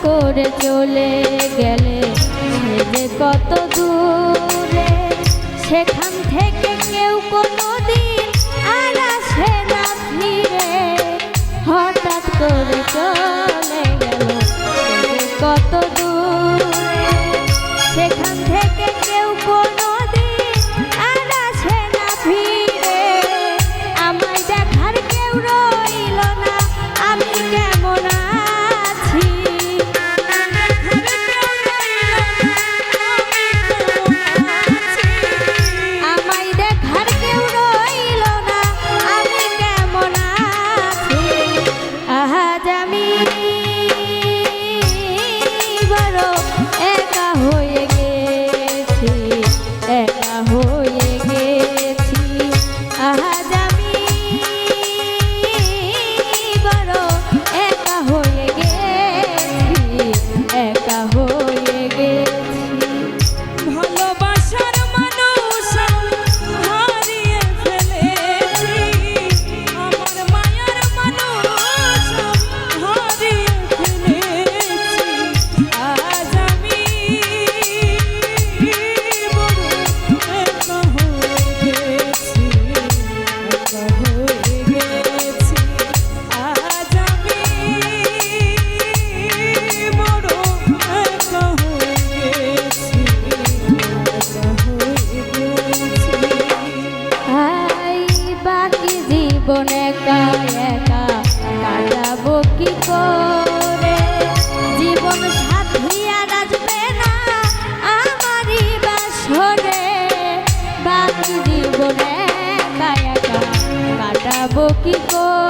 করে চলে গেলে সে যে কত দূরে, সেখান থেকে কেউ কোনোদিন আর আসে না ফিরে। হঠাৎ করে চলে গেল সে যে কত দূরে, সেখান থেকে কেউ কোনোদিন আর আসে না ফিরে। আমায় দেখার কেউ রইল না, আমি কেমন আছি। আমায় দেখার কেউ রইল না, আমি কেমন আছি। আজ আমি বড় একা হয়ে গেছি, একা হয়ে গেছি। আজ আমি বড় একা হয়ে গেছি, একা হয়ে গেছি। ভালোবাসার মানুষ হারিয়ে ফেলেছি, আমার মায়ার মানুষ হারিয়ে ফেলেছি। আজ আমি বড় একা হয়ে গেছি, একা হয়ে গেছি। আজ আমি বড় একা হয়ে গেছি, একা হয়ে গেছি। আই বাকি জীবন একা একা কাটাবো কি করে। জীবন সাথী আর আসবে না আমারই বাসরে। বাকি জীবন একা একা কাটাবো কি করে।